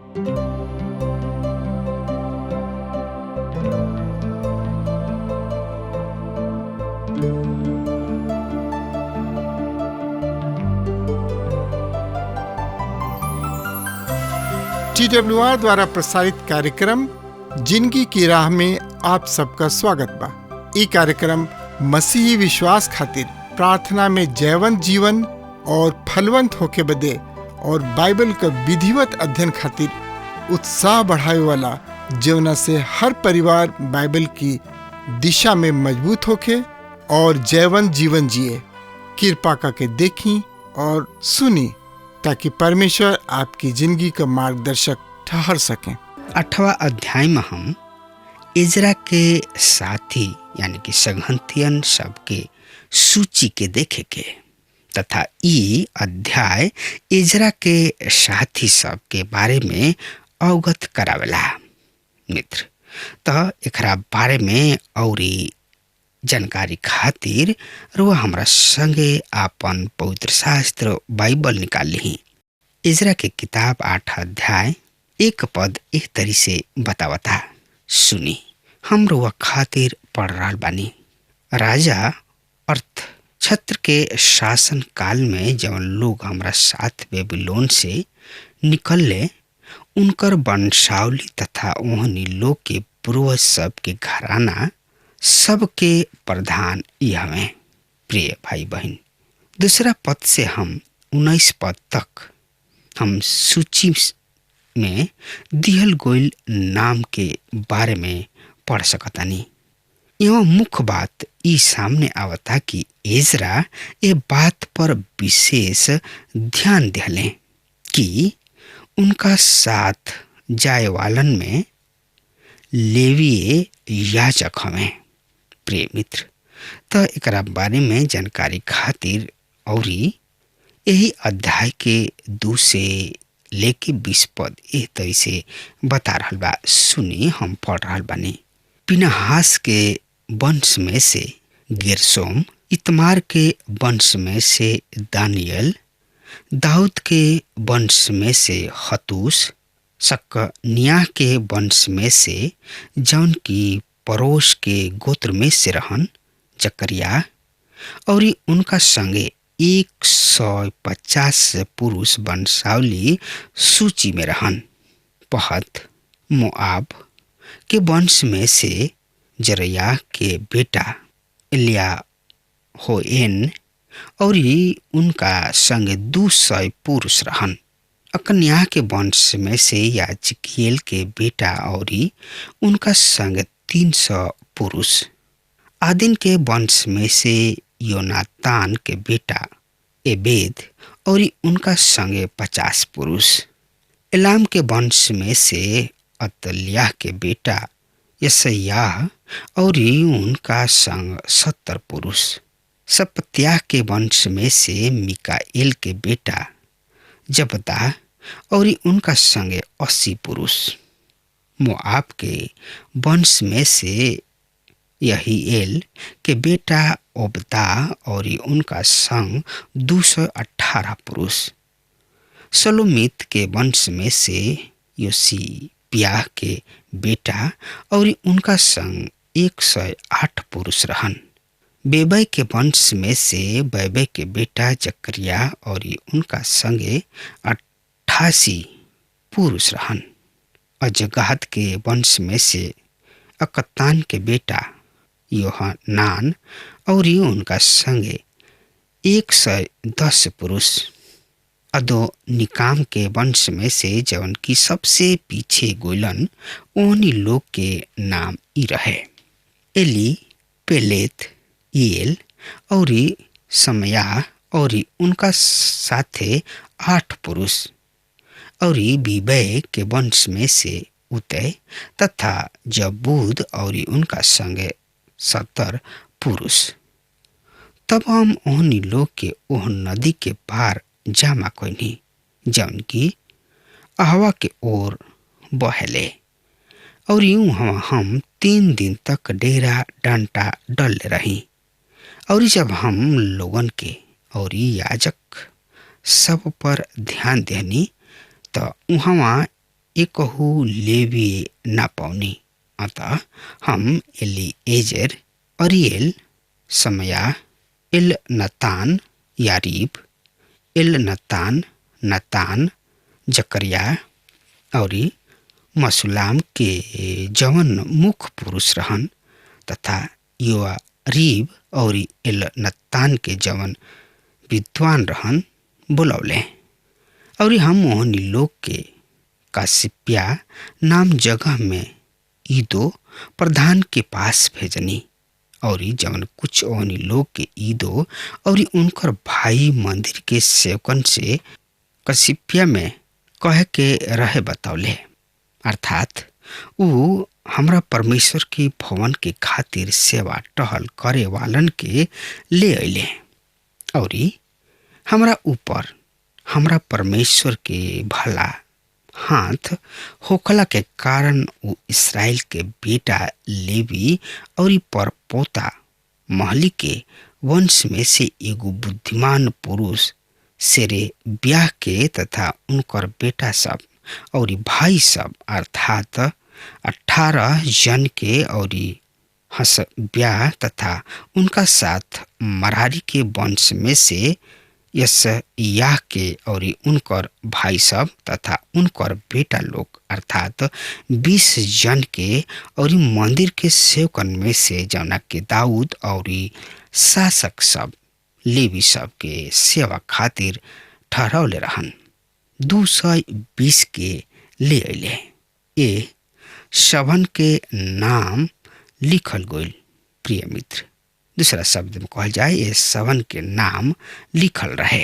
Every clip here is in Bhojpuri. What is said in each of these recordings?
TWR द्वारा प्रसारित कार्यक्रम जिंदगी की राह में आप सबका स्वागत बा। ई कार्यक्रम मसीही विश्वास खातिर प्रार्थना में जयवंत जीवन और फलवंत होके बदे और बाइबल का विधिवत अध्ययन खातिर उत्साह बढ़ावे वाला, जवना से हर परिवार बाइबल की दिशा में मजबूत होके और जयवंत जीवन जिए। कृपा करके देखी और सुनी ताकि परमेश्वर आपकी जिंदगी का मार्गदर्शक ठहर सकें। 8वां अध्याय में हम इजरा के साथी यानी कि संगहतियन सबके सूची के देखे के तथा ई अध्याय इजरा के साथी सब के बारे में अवगत करावेला। मित्र, तो एकरा बारे में औरी जानकारी खातिर रुआ हमरा संगे आपन पवित्र शास्त्र बाइबल निकाल ली। इजरा के किताब 8 अध्याय 1 पद एक तरी से बतावता। सुनी, हम रुआ खातिर पढ़ रहा बानी। राजा अर्थ छत्र के शासन काल में जवन लोग हमरा साथ बेबीलोन से निकलले, उनकर वंशावली तथा ओहनी लोग के पूर्वज सब के घराना सबके प्रधान यह हमें। प्रिय भाई बहन, दूसरा पद से हम 19 पद तक हम सूची में दिहल गोइल नाम के बारे में पढ़ सकतानी। यह मुख्य बात ई सामने आवता कि इजरा ये बात पर विशेष ध्यान दिले कि उनका साथ जाए वालन में लेवीय याजक हमें। प्रिय मित्र, तो एकरा बारे में जानकारी खातिर औरी यही अध्याय के 2 से लेके 20 पद एक तरी से बता रहल बा। सुनी, हम पढ़ रहल बानी। पिनहास के वंश में से गेरशोम, इतमार के वंश में से दानियल, दाऊद के वंश में से हतूस, सकनिया के वंश में से जौन की परोश के गोत्र में से रहन जकरिया, और उनका संगे 150 पुरुष वंशावली सूची में रहन। पहत मोआब के वंश में से जरया के बेटा एलिया होएन, और उनका संग 200 पुरुष रहन। अकन्या के वंश में से याजकीएल के बेटा और उनका संग 300 पुरुष। आदिन के वंश में से योनातान के बेटा एबेद और उनका संगे 50 पुरुष। एलाम के वंश में से अतल्याह के बेटा यसयाह और उनका संग 70 पुरुष। सपत्याह के वंश में से मिकाएल के बेटा जबदा और उनका संगे 80 पुरुष। मोआब के वंश में से यहीएल के बेटा ओबदा और उनका संग 218 पुरुष। सलोमित के वंश में से योसीप्याह के बेटा और उनका संग 108 पुरुष रहन। बेबै के वंश में से बैबै के बेटा जकरिया और उनका संगे 88 पुरुष रहन। अजगाद के वंश में से अकतान के बेटा योहनान और उनका संगे 110 पुरुष। अदो निकाम के वंश में से जवन की सबसे पीछे गोलन, ओनी लोग के नाम ई रहे एली, पेलेत, येल और समया और उनका साथे 8 पुरुष। और बीबै के वंश में से उतय तथा जबूद और उनका संगे 70 पुरुष। तब हम ओहनी लोग के ओह नदी के पार जामा कोइनी जौन की अहवा के ओर बहले, और यूं हम 3 दिन तक डेरा डांटा डल रही। और जब हम लोगन के और याजक सब पर ध्यान देनी तो वहाँ एकहु लेवी ना पौनी। अतः हम एलीएजर, अरियल, समया, एल नतान, यारीब, एल नतान, नतान, जकरिया और मसुलाम के जवन मुख्य पुरुष रहन तथा योआरीब और एल नतान के जवन विद्वान रहन बुलौले। और हम ओहनी लोग के कासिप्या नाम जगह में ईदो प्रधान के पास भेजनी। और जवन कुछ ओहनी लोग के ईदो और उनकर भाई मंदिर के सेवकन से कसिप्या में कह के रहे बतौले, अर्थात ऊ हमरा परमेश्वर के भवन के खातिर सेवा टहल करे वालन के ले अइले और हमरा ऊपर हमरा परमेश्वर के भला हाथ होखला के कारण ऊ इस्राएल के बेटा लेवी और परपोता महली के वंश में से एगो बुद्धिमान पुरुष सेरे ब्याह के तथा उनकर बेटा सब और भाई सब अर्थात 18 जन के और हसब्याह तथा उनका साथ मरारी के वंश में से यसयाह के और उनकर भाई सब तथा उनकर बेटा लोग अर्थात 20 जन के और मंदिर के सेवकन में से जौना के दाऊद और शासक सब लेवी सब के सेवा खातिर ठहरावले रहन 220 के ले अइले। ए सबन के नाम लिखल गइल। प्रिय मित्र, दूसरा शब्द में कहल जाए ये सबन के नाम लिखल रहे।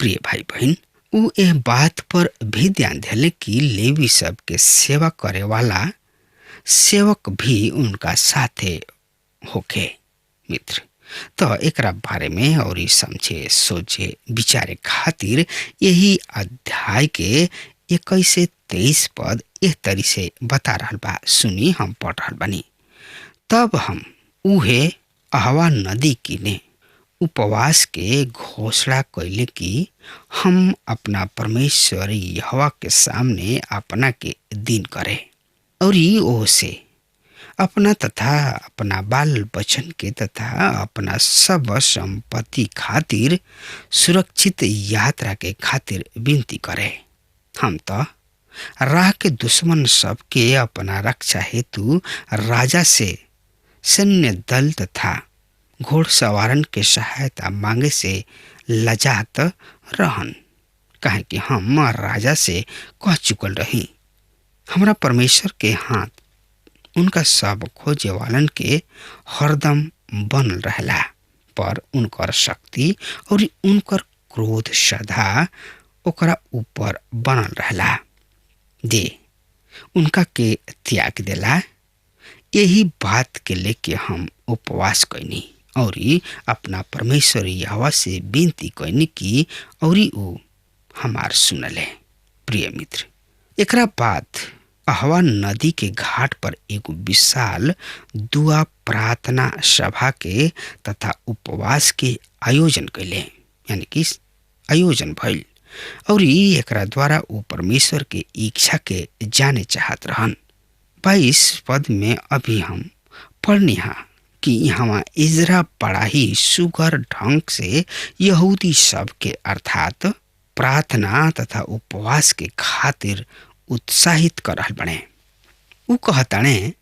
प्रिय भाई बहन, ऊ ए बात पर भी ध्यान दिले कि लेवी सब के सेवा करे वाला सेवक भी उनका साथे होके। मित्र, तो एकरा बारे में और समझे सोचे विचारे खातिर यही अध्याय के 21 से 23 पद इस तरी से बता रहल बा। सुनी, हम पढ़ रहल बानी। तब हम उहे अहवा नदी किने उपवास के घोषणा कैले कि हम अपना परमेश्वर यहोवा के सामने अपना के दिन करे और ओ से अपना तथा अपना बाल बचन के तथा अपना सब संपत्ति खातिर सुरक्षित यात्रा के खातिर विनती करे। हम तो राह के दुश्मन सब के अपना रक्षा हेतु राजा से सैन्य दल तथा घोड़सवारन के सहायता मांगे से लजात रहन, काहे कि हम राजा से कह चुकल रही हमरा परमेश्वर के हाथ उनका सब खोजे वालन के हरदम बनल रहला, पर उनकर शक्ति और उनकर क्रोध सदा ओकरा ऊपर बनल रहला। दे उनका के त्याग देला। यही बात के लेके हम उपवास कैनी और अपना परमेश्वर यहोवा से विनती कैनी कि और ऊ हमार सुनले। प्रिय मित्र, एकरा बाद अहवा नदी के घाट पर एक विशाल दुआ प्रार्थना सभा के तथा उपवास के आयोजन कैले, यानी कि आयोजन भइल और एकरा द्वारा वो परमेश्वर के इच्छा के जाने चाहत रहन। 22 पद में अभी हम पढ़नी हा कि यहाँ इजरा बड़ा ही सुगर ढंग से यहूदी सब के अर्थात प्रार्थना तथा उपवास के खातिर उत्साहित कर रहल बने। ऊ कहताने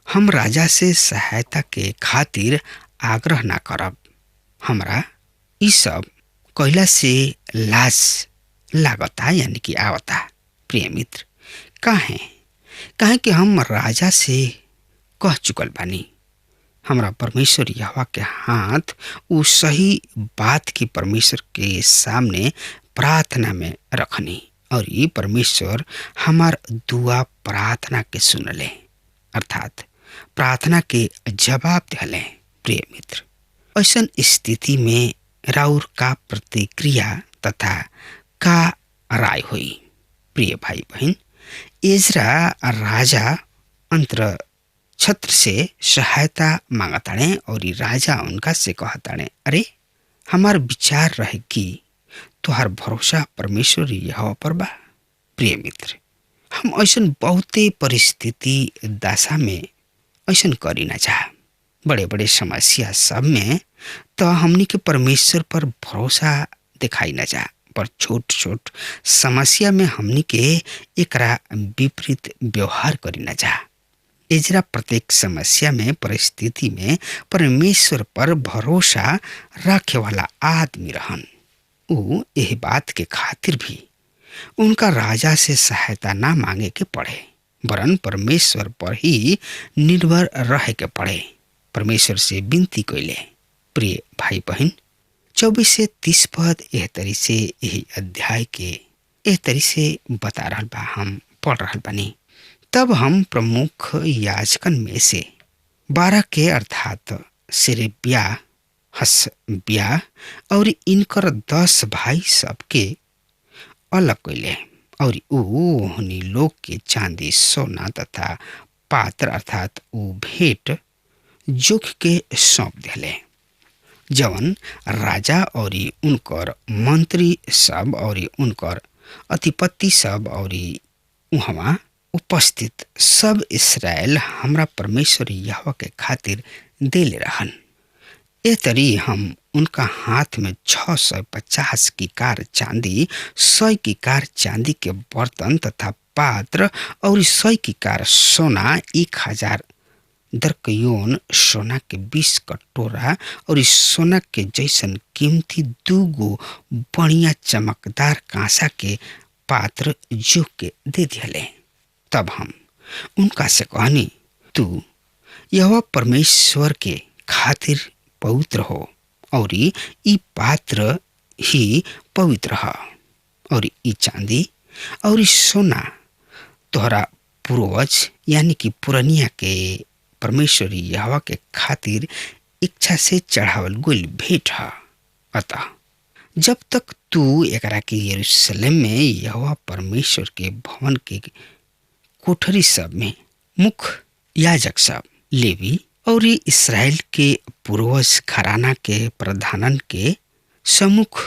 हम राजा से सहायता के खातिर आग्रह ना करब। हमरा ई सब कहला से लाज लागता, यानी कि आवता। प्रिय मित्र, काहे कि हम राजा से कह चुकल बानी। हमरा परमेश्वर यहोवा के हाथ ऊ सही बात की परमेश्वर के सामने प्रार्थना में रखनी और ये परमेश्वर हमार दुआ प्रार्थना के सुनले, अर्थात प्रार्थना के जवाब दिले। प्रिय मित्र, ऐसन स्थिति में राउर का प्रतिक्रिया तथा का राय हुई? प्रिय भाई बहन, इजरा राजा अंतर छत्र से सहायता मांगताने और राजा उनका से कहताने, अरे हमार विचार रहे कि तुहार भरोसा परमेश्वर यहोवा पर बा। प्रिय मित्र, हम ऐसन बहुते परिस्थिति दशा में ऐसन करी ना जा। बड़े बड़े समस्या सब में तो हमनी के परमेश्वर पर भरोसा दिखाई ना जा, पर छोट छोट समस्या में हमनी के एकरा विपरीत व्यवहार करी ना जा। इजरा प्रत्येक समस्या में परिस्थिति में परमेश्वर पर भरोसा रखे वाला आदमी रहन। ऊ यह बात के खातिर भी उनका राजा से सहायता ना मांगे के पड़े, वरन परमेश्वर पर ही निर्भर रहे के पड़े। परमेश्वर से विनती कैले। प्रिय भाई बहन, 24 से 30 पद एह तरी से यही अध्याय के एह तरी से बता रहल बा। हम पढ़ रहल बानी। तब हम प्रमुख याजकन में से 12 के अर्थात सिरेबिया, हसबिया और इनकर 10 भाई सबके अलग कैले और उन्हीं लोग के चांदी सोना तथा पात्र अर्थात ऊ भेंट जोख के सौंप दिले, जवन राजा और उनकर मंत्री सब और उनकर अधिपति सब और वहाँ उपस्थित सब इस्राएल हमरा परमेश्वर यहोवा के खातिर देले रहन। ए तरी हम उनका हाथ में 650 किकार चांदी, 100 किकार चांदी के बर्तन तथा पात्र और 100 किकार सोना, 1000 दरकयोन सोना के 20 कटोरा और सोना के जैसन कीमती 2 गो बढ़िया चमकदार कांसा के पात्र जोख के दे दिले। तब हम उनका से कहनी, तू यहोवा परमेश्वर के खातिर पवित्र हो और ई पात्र ही पवित्र है और ई चांदी और ई सोना तोहरा पूर्वज यानी कि पुरनिया के परमेश्वर यहोवा के खातिर इच्छा से चढ़ावल गुल भेंट है। अतः जब तक तू एकरा के यरूशलेम में यहोवा परमेश्वर के भवन के कोठरी सब में मुख्य याजक सब, लेवी और इस्राएल के पूर्वज घराना के प्रधानन के सम्मुख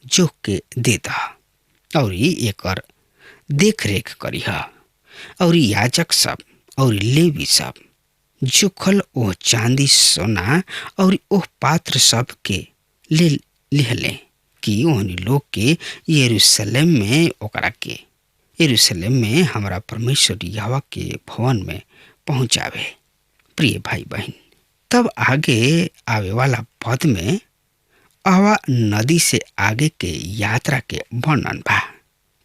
जोख के देता और एकर देख रेख करीह और याजक सब और लेवी सब जोखल ओह चांदी सोना और ओह पात्र सब के ले लिहले कि ओहनी लोग के यरूशलेम में ओकरा के यरूशलेम में हमारा परमेश्वर यहोवा के भवन में पहुंचावे। प्रिय भाई बहन, तब आगे आवे वाला पद में अहवा नदी से आगे के यात्रा के वर्णन बा।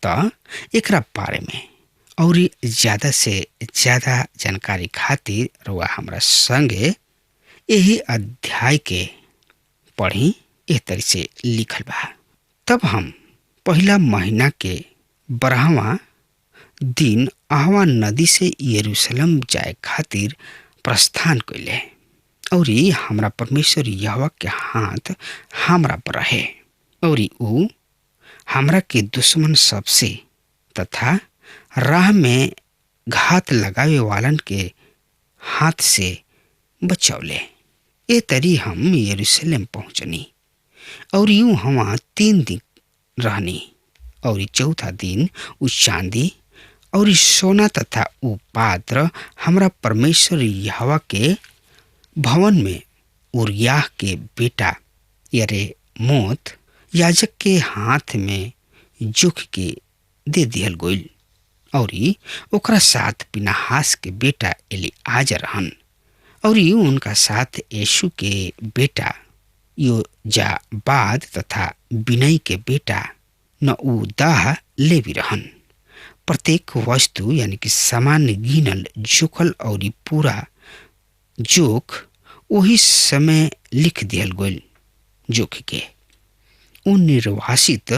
तो एकरा बारे में और ज्यादा से ज्यादा जानकारी खातिर रुआ हमरा संगे यही अध्याय के पढ़ी। इस तरह से लिखल बा। तब हम पहला महीना के 12वां दिन अहवा नदी से यरूशलेम जाए खातिर प्रस्थान कैले और हमरा परमेश्वर यहोवा के हाथ हमरा पर रहे और ऊ हमरा के दुश्मन सबसे तथा राह में घात लगावे वालन के हाथ से बचौले। ए तरी हम यरूशलेम पहुंचनी और यूं हम 3 दिन रहनी और चौथा दिन उस चांदी और सोना तथा ऊ पात्र हमरा परमेश्वर यहोवा के भवन में उरियाह के बेटा यरेमोत याजक के हाथ में जोख के दे दिहल गइल और ओकरा साथ पिनहास के बेटा एलीआजर रहन और उनका साथ यीशु के बेटा योजाबाद तथा बिनई के बेटा नऊदाह लेवी रहन। प्रत्येक वस्तु यानी कि सामान्य गिनल जोखल और पूरा जोख वही समय लिख दियल गइल। जोख के उन निर्वासित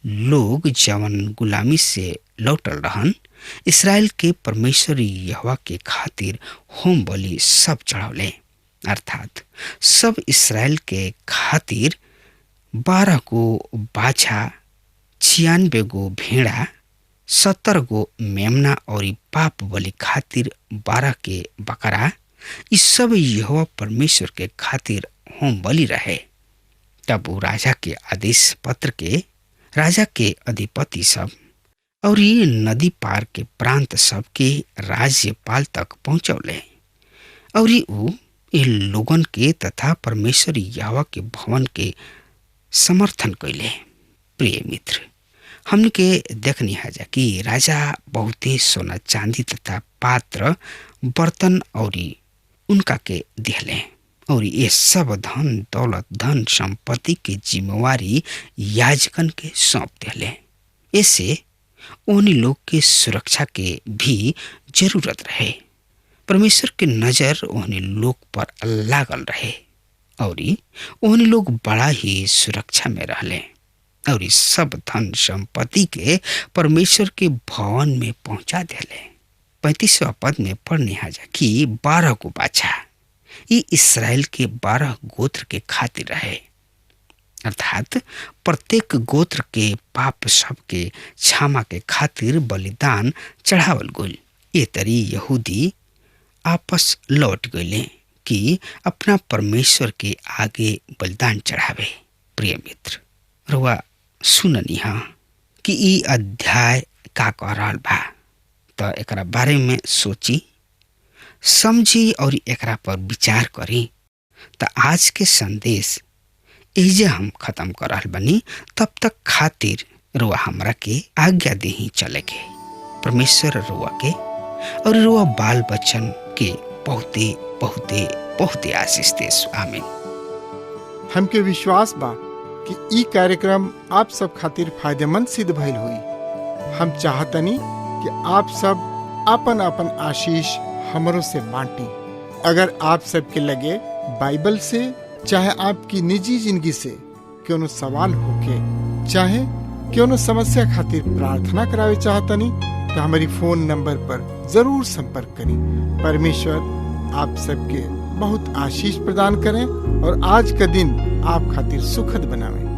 लोग जवन गुलामी से लौटल रहन इस्राएल के परमेश्वर यहोवा के खातिर होम बलि सब चढ़ावले, अर्थात सब इस्राएल के खातिर 12 गो बाछा, 96 गो भेड़ा, 70 गो मेमना और पाप बलि खातिर 12 के बकरा, इस सब यहोवा परमेश्वर के खातिर होम बलि रहे। तब वो राजा के आदेश पत्र के राजा के अधिपति सब और ये नदी पार के प्रांत सब के राज्यपाल तक पहुंचौले और ये लोगन के तथा परमेश्वर यहोवा के भवन के समर्थन कैले। प्रिय मित्र, हमने के देखनी है जा कि राजा बहुते सोना चांदी तथा पात्र बर्तन और उनका के दिहले और ये सब धन दौलत धन संपत्ति के जिम्मेवारी याजकन के सौंप दिले। ऐसे उन्हीं लोग के सुरक्षा के भी जरूरत रहे। परमेश्वर के नजर उन्हीं लोग पर लागल रहे और उन्हीं लोग बड़ा ही सुरक्षा में रहले और इस सब धन संपत्ति के परमेश्वर के भवन में पहुंचा दिले। 35वां पद में पढ़ने हाजा कि 12 को बाछा ये इसराइल के 12 गोत्र के खातिर रहे, अर्थात प्रत्येक गोत्र के पाप सब के क्षमा के खातिर बलिदान चढ़ावल गइल। ये तरी यहूदी आपस लौट गए कि अपना परमेश्वर के आगे बलिदान चढ़ावे। प्रिय मित्र, रुआ सुननी हा कि ई अध्याय का कह रहल बा, तो एकरा बारे में सोची समझी और एकरा पर विचार करी। तो आज के संदेश एजे हम खत्म कर रहल बनी। तब तक खातिर रुआ हमरा के आज्ञा देही चले के। परमेश्वर रुआ के और रुआ बाल बच्चन के बहुते बहुते बहुते आशीष देस। आमीन। हमके विश्वास बा कि ई कार्यक्रम आप सब खातिर फायदेमंद सिद्ध भइल हुई। हम चाहतनी कि आप सब अपन अपन आशीष हमरों से बांटी। अगर आप सबके लगे बाइबल से चाहे आपकी निजी जिंदगी से कोनो सवाल होके चाहे कोनो समस्या खातिर प्रार्थना करावे चाहतनी तो हमारी फोन नंबर पर जरूर संपर्क करें। परमेश्वर आप सबके बहुत आशीष प्रदान करें और आज का दिन आप खातिर सुखद बनावे।